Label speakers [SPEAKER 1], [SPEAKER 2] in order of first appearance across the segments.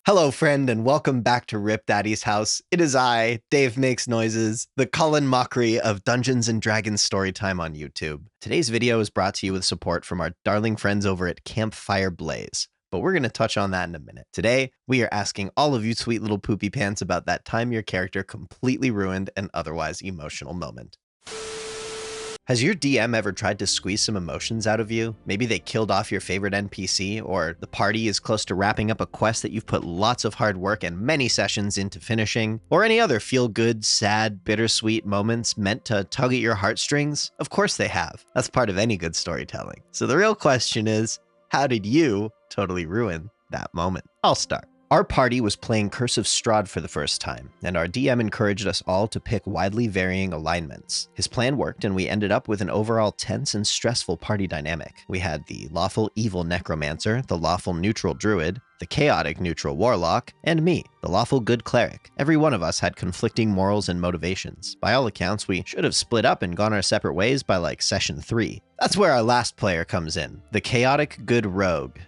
[SPEAKER 1] Hello, friend, and welcome back to Rip Daddy's House. It is I, Dave Makes Noises, the Cullen mockery of Dungeons & Dragons Storytime on YouTube. Today's video is brought to you with support from our darling friends over at Campfire Blaze, but we're going to touch on that in a minute. Today, we are asking all of you sweet little poopy pants about that time your character completely ruined an otherwise emotional moment. Has your DM ever tried to squeeze some emotions out of you? Maybe they killed off your favorite NPC, or the party is close to wrapping up a quest that you've put lots of hard work and many sessions into finishing, or any other feel-good, sad, bittersweet moments meant to tug at your heartstrings? Of course they have. That's part of any good storytelling. So the real question is, how did you totally ruin that moment? I'll start. Our party was playing Curse of Strahd for the first time, and our DM encouraged us all to pick widely varying alignments. His plan worked, and we ended up with an overall tense and stressful party dynamic. We had the lawful evil necromancer, the lawful neutral druid, the chaotic neutral warlock, and me, the lawful good cleric. Every one of us had conflicting morals and motivations. By all accounts, we should have split up and gone our separate ways by like session 3. That's where our last player comes in, the chaotic good rogue,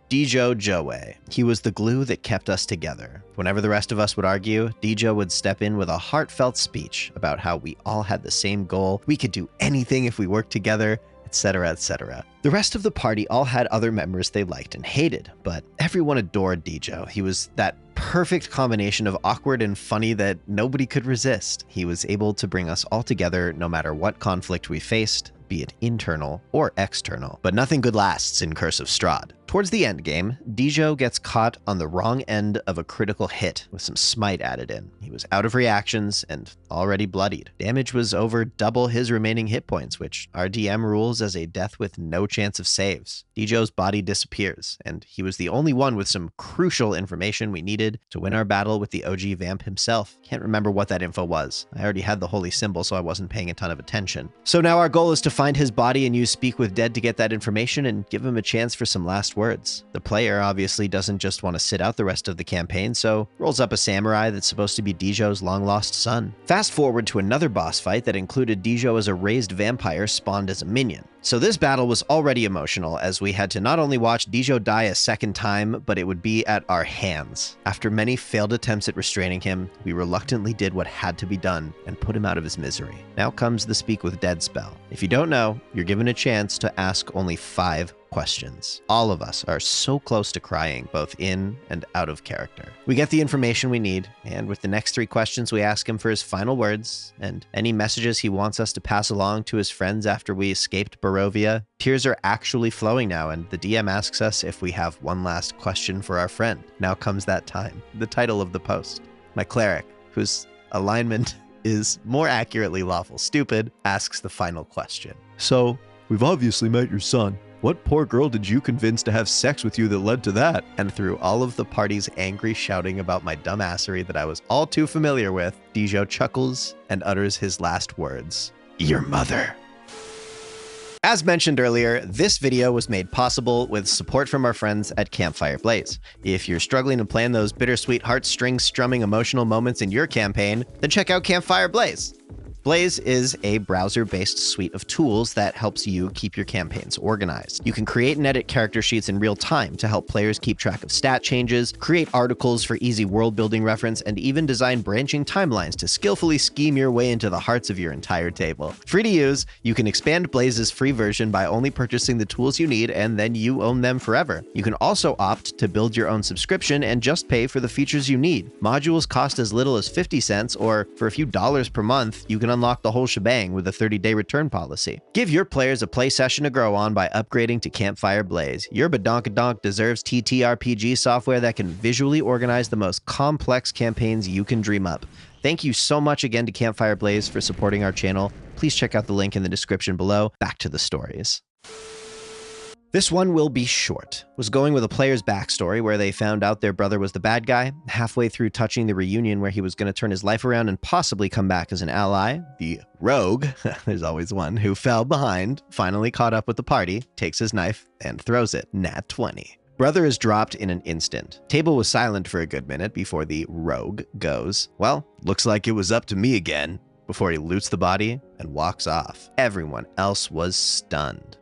[SPEAKER 1] Joe. He was the glue that kept us together. Whenever the rest of us would argue, Dejo would step in with a heartfelt speech about how we all had the same goal, we could do anything if we worked together, etc., etc. The rest of the party all had other members they liked and hated, but everyone adored Dejo. He was that perfect combination of awkward and funny that nobody could resist. He was able to bring us all together no matter what conflict we faced, be it internal or external. But nothing good lasts in Curse of Strahd. Towards the end game, Dejo gets caught on the wrong end of a critical hit with some smite added in. He was out of reactions and already bloodied. Damage was over double his remaining hit points, which our DM rules as a death with no chance of saves. Dejo's body disappears, and he was the only one with some crucial information we needed to win our battle with the OG vamp himself. Can't remember what that info was. I already had the holy symbol, so I wasn't paying a ton of attention. So now our goal is to find his body and use Speak with Dead to get that information and give him a chance for some last words. The player obviously doesn't just want to sit out the rest of the campaign, so rolls up a samurai that's supposed to be Dejo's long-lost son. Fast forward to another boss fight that included Dejo as a raised vampire spawned as a minion. So this battle was already emotional, as we had to not only watch Dejo die a second time, but it would be at our hands. After many failed attempts at restraining him, we reluctantly did what had to be done and put him out of his misery. Now comes the Speak with Dead spell. If you don't know, you're given a chance to ask only 5 questions. All of us are so close to crying, both in and out of character. We get the information we need, and with the next 3 questions, we ask him for his final words and any messages he wants us to pass along to his friends after we escaped Barovia. Tears are actually flowing now, and the DM asks us if we have one last question for our friend. Now comes that time. The title of the post. My cleric, whose alignment is more accurately lawful stupid, asks the final question. So, we've obviously met your son. What poor girl did you convince to have sex with you that led to that? And through all of the party's angry shouting about my dumbassery that I was all too familiar with, Dejo chuckles and utters his last words. Your mother. As mentioned earlier, this video was made possible with support from our friends at Campfire Blaze. If you're struggling to plan those bittersweet heartstring strumming emotional moments in your campaign, then check out Campfire Blaze. Blaze is a browser-based suite of tools that helps you keep your campaigns organized. You can create and edit character sheets in real time to help players keep track of stat changes, create articles for easy world-building reference, and even design branching timelines to skillfully scheme your way into the hearts of your entire table. Free to use, you can expand Blaze's free version by only purchasing the tools you need, and then you own them forever. You can also opt to build your own subscription and just pay for the features you need. Modules cost as little as 50 cents, or for a few dollars per month, you can unlock the whole shebang with a 30-day return policy. Give your players a play session to grow on by upgrading to Campfire Blaze. Your badonkadonk deserves TTRPG software that can visually organize the most complex campaigns you can dream up. Thank you so much again to Campfire Blaze for supporting our channel. Please check out the link in the description below. Back to the stories. This one will be short. Was going with a player's backstory where they found out their brother was the bad guy. Halfway through touching the reunion where he was going to turn his life around and possibly come back as an ally, the rogue, there's always one, who fell behind, finally caught up with the party, takes his knife and throws it. Nat 20. Brother is dropped in an instant. Table was silent for a good minute before the rogue goes, well, looks like it was up to me again, before he loots the body and walks off. Everyone else was stunned.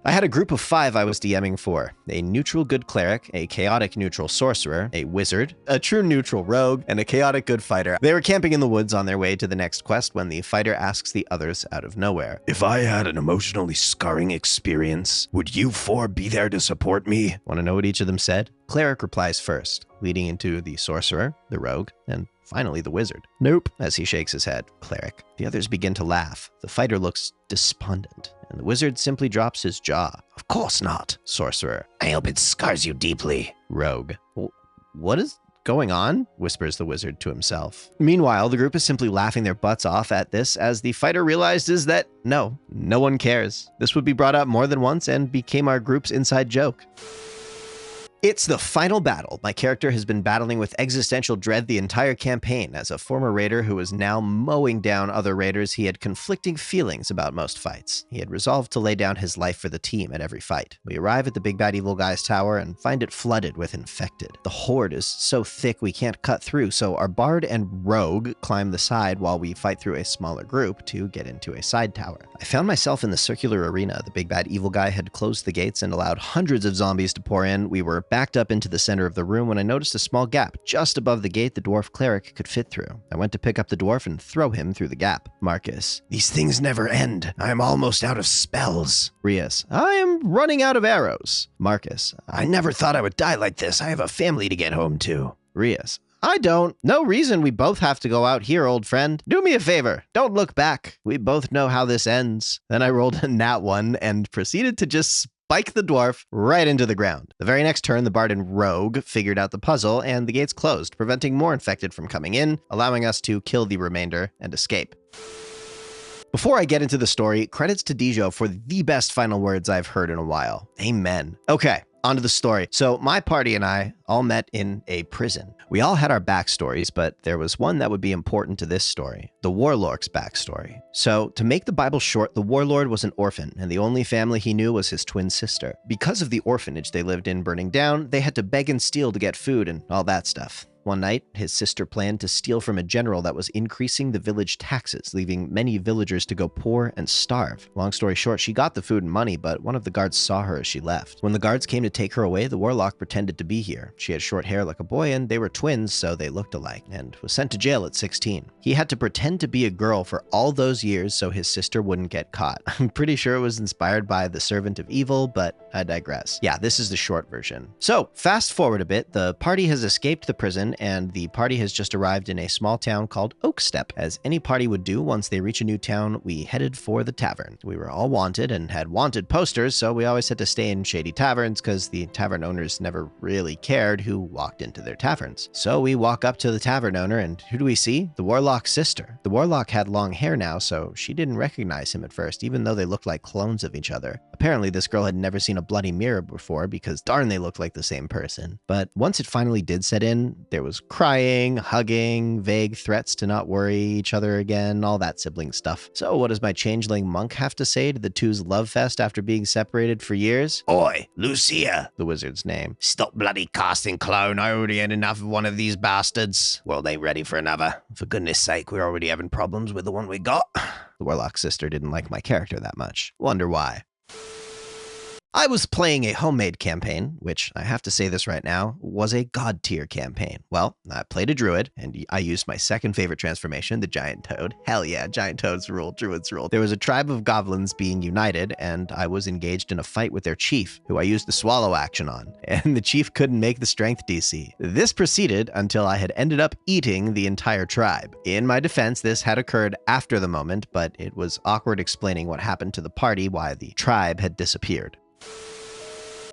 [SPEAKER 1] I had a group of 5 I was DMing for. A neutral good cleric, a chaotic neutral sorcerer, a wizard, a true neutral rogue, and a chaotic good fighter. They were camping in the woods on their way to the next quest when the fighter asks the others out of nowhere, "If I had an emotionally scarring experience, would you 4 be there to support me?" Want to know what each of them said? Cleric replies first, leading into the sorcerer, the rogue, and finally the wizard. "Nope," as he shakes his head. Cleric. The others begin to laugh. The fighter looks despondent, and the wizard simply drops his jaw. "Of course not." Sorcerer. "I hope it scars you deeply." Rogue. "What is going on?" whispers the wizard to himself. Meanwhile, the group is simply laughing their butts off at this as the fighter realizes that no one cares. This would be brought up more than once and became our group's inside joke. It's the final battle. My character has been battling with existential dread the entire campaign. As a former raider who was now mowing down other raiders, he had conflicting feelings about most fights. He had resolved to lay down his life for the team at every fight. We arrive at the big bad evil guy's tower and find it flooded with infected. The horde is so thick we can't cut through, so our bard and rogue climb the side while we fight through a smaller group to get into a side tower. I found myself in the circular arena. The big bad evil guy had closed the gates and allowed hundreds of zombies to pour in. We were backed up into the center of the room when I noticed a small gap just above the gate the dwarf cleric could fit through. I went to pick up the dwarf and throw him through the gap. Marcus. "These things never end. I am almost out of spells." Rias. "I am running out of arrows." Marcus. "I never thought I would die like this. I have a family to get home to." Rias. "I don't. No reason we both have to go out here, old friend. Do me a favor. Don't look back. We both know how this ends." Then I rolled a nat 1 and proceeded to just spike the dwarf right into the ground. The very next turn, the bard and rogue figured out the puzzle, and the gates closed, preventing more infected from coming in, allowing us to kill the remainder and escape. Before I get into the story, credits to Dijo for the best final words I've heard in a while. Amen. Okay. Onto the story. So my party and I all met in a prison. We all had our backstories, but there was one that would be important to this story, the Warlord's backstory. So to make the Bible short, the Warlord was an orphan, and the only family he knew was his twin sister. Because of the orphanage they lived in burning down, they had to beg and steal to get food and all that stuff. One night, his sister planned to steal from a general that was increasing the village taxes, leaving many villagers to go poor and starve. Long story short, she got the food and money, but one of the guards saw her as she left. When the guards came to take her away, the warlock pretended to be here. She had short hair like a boy, and they were twins, so they looked alike, and was sent to jail at 16. He had to pretend to be a girl for all those years so his sister wouldn't get caught. I'm pretty sure it was inspired by The Servant of Evil, but I digress. Yeah, this is the short version. So, fast forward a bit, the party has escaped the prison, and the party has just arrived in a small town called Oakstep. As any party would do, once they reach a new town, we headed for the tavern. We were all wanted and had wanted posters, so we always had to stay in shady taverns because the tavern owners never really cared who walked into their taverns. So we walk up to the tavern owner, and who do we see? The warlock's sister. The warlock had long hair now, so she didn't recognize him at first, even though they looked like clones of each other. Apparently, this girl had never seen a bloody mirror before because darn, they looked like the same person. But once it finally did set in, there was crying, hugging, vague threats to not worry each other again, all that sibling stuff. So what does my changeling monk have to say to the two's love fest after being separated for years? "Oi, Lucia," the wizard's name. "Stop bloody casting clown. I already had enough of one of these bastards. World ain't ready for another. For goodness sake, we're already having problems with the one we got." The warlock's sister didn't like my character that much. Wonder why. I was playing a homemade campaign, which, I have to say this right now, was a god tier campaign. Well, I played a druid, and I used my second favorite transformation, the giant toad. Hell yeah, giant toads rule, druids rule. There was a tribe of goblins being united, and I was engaged in a fight with their chief, who I used the swallow action on, and the chief couldn't make the strength DC. This proceeded until I had ended up eating the entire tribe. In my defense, this had occurred after the moment, but it was awkward explaining what happened to the party, why the tribe had disappeared.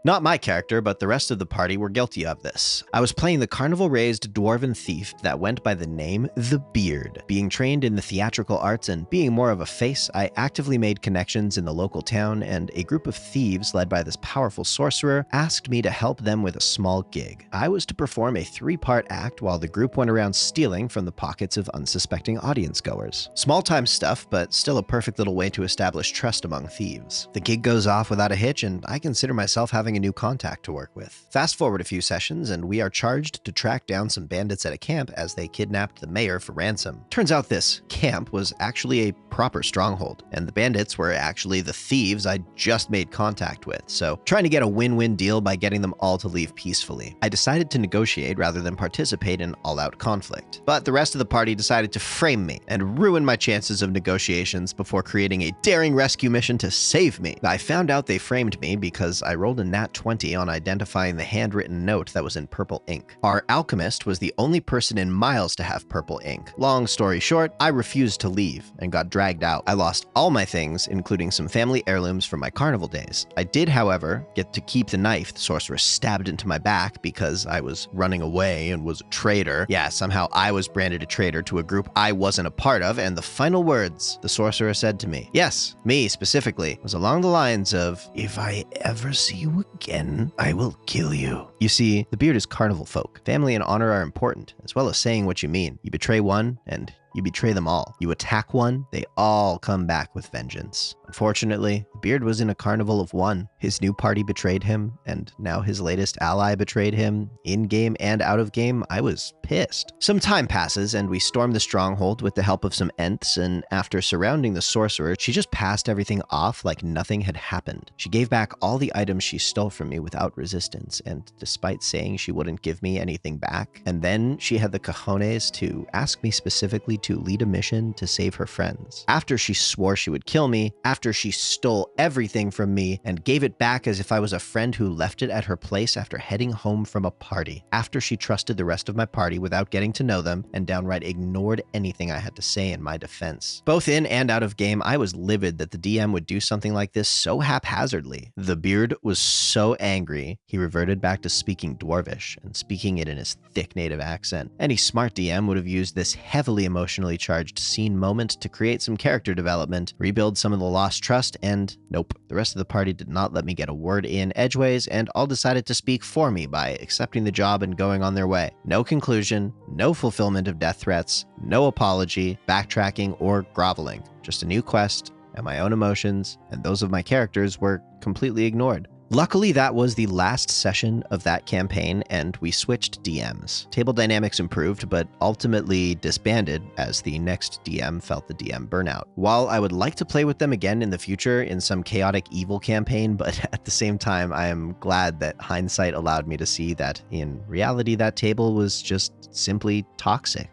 [SPEAKER 1] Not my character, but the rest of the party were guilty of this. I was playing the carnival-raised dwarven thief that went by the name The Beard. Being trained in the theatrical arts and being more of a face, I actively made connections in the local town, and a group of thieves led by this powerful sorcerer asked me to help them with a small gig. I was to perform a 3-part act while the group went around stealing from the pockets of unsuspecting audience goers. Small-time stuff, but still a perfect little way to establish trust among thieves. The gig goes off without a hitch, and I consider myself having having a new contact to work with. Fast forward a few sessions, and we are charged to track down some bandits at a camp as they kidnapped the mayor for ransom. Turns out this camp was actually a proper stronghold, and the bandits were actually the thieves I just made contact with, so trying to get a win-win deal by getting them all to leave peacefully. I decided to negotiate rather than participate in all-out conflict. But the rest of the party decided to frame me and ruin my chances of negotiations before creating a daring rescue mission to save me. I found out they framed me because I rolled a nat 20 on identifying the handwritten note that was in purple ink. Our alchemist was the only person in miles to have purple ink. Long story short, I refused to leave and got dragged out. I lost all my things, including some family heirlooms from my carnival days. I did, however, get to keep the knife the sorceress stabbed into my back because I was running away and was a traitor. Yeah, somehow I was branded a traitor to a group I wasn't a part of, and the final words the sorcerer said to me, yes, me specifically, was along the lines of, "If I ever see you again, I will kill you." You see, the beard is carnival folk. Family and honor are important, as well as saying what you mean. You betray one, and you betray them all. You attack one, they all come back with vengeance. Unfortunately, the beard was in a carnival of one. His new party betrayed him, and now his latest ally betrayed him. In-game and out-of-game, I was pissed. Some time passes, and we storm the stronghold with the help of some Ents, and after surrounding the sorcerer, she just passed everything off like nothing had happened. She gave back all the items she stole from me without resistance, and despite saying she wouldn't give me anything back, and then she had the cojones to ask me specifically to lead a mission to save her friends. After she swore she would kill me, after she stole everything from me and gave it back as if I was a friend who left it at her place after heading home from a party, after she trusted the rest of my party without getting to know them and downright ignored anything I had to say in my defense. Both in and out of game, I was livid that the DM would do something like this so haphazardly. The beard was so angry, he reverted back to speaking Dwarvish and speaking it in his thick native accent. Any smart DM would have used this heavily emotionally charged scene moment to create some character development, rebuild some of the lost trust, and nope. The rest of the party did not let me get a word in edgeways, and all decided to speak for me by accepting the job and going on their way. No conclusion, no fulfillment of death threats, no apology, backtracking, or groveling. Just a new quest, and my own emotions and those of my characters were completely ignored. Luckily, that was the last session of that campaign, and we switched DMs. Table dynamics improved, but ultimately disbanded as the next DM felt the DM burnout. While I would like to play with them again in the future in some chaotic evil campaign, but at the same time, I am glad that hindsight allowed me to see that in reality, that table was just simply toxic.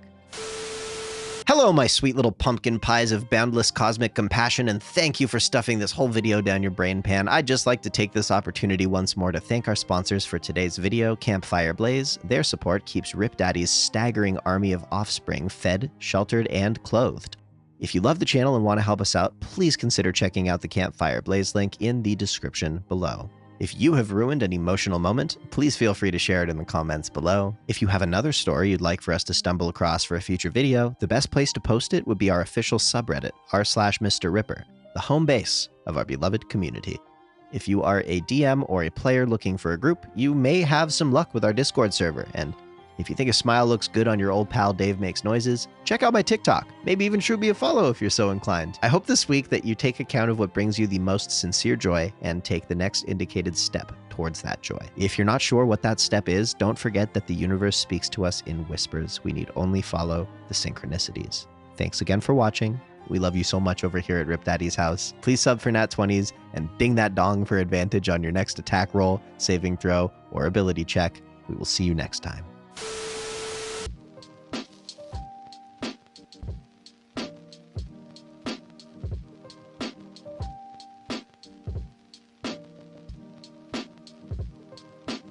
[SPEAKER 1] Hello, my sweet little pumpkin pies of boundless cosmic compassion, and thank you for stuffing this whole video down your brain pan. I'd just like to take this opportunity once more to thank our sponsors for today's video, Campfire Blaze. Their support keeps Rip Daddy's staggering army of offspring fed, sheltered, and clothed. If you love the channel and want to help us out, please consider checking out the Campfire Blaze link in the description below. If you have ruined an emotional moment, please feel free to share it in the comments below. If you have another story you'd like for us to stumble across for a future video, the best place to post it would be our official subreddit, r/MrRipper, the home base of our beloved community. If you are a DM or a player looking for a group, you may have some luck with our Discord server, and if you think a smile looks good on your old pal Dave Makes Noises, check out my TikTok. Maybe even shoot me a follow if you're so inclined. I hope this week that you take account of what brings you the most sincere joy and take the next indicated step towards that joy. If you're not sure what that step is, don't forget that the universe speaks to us in whispers. We need only follow the synchronicities. Thanks again for watching. We love you so much over here at Rip Daddy's house. Please sub for nat 20s and ding that dong for advantage on your next attack roll, saving throw, or ability check. We will see you next time.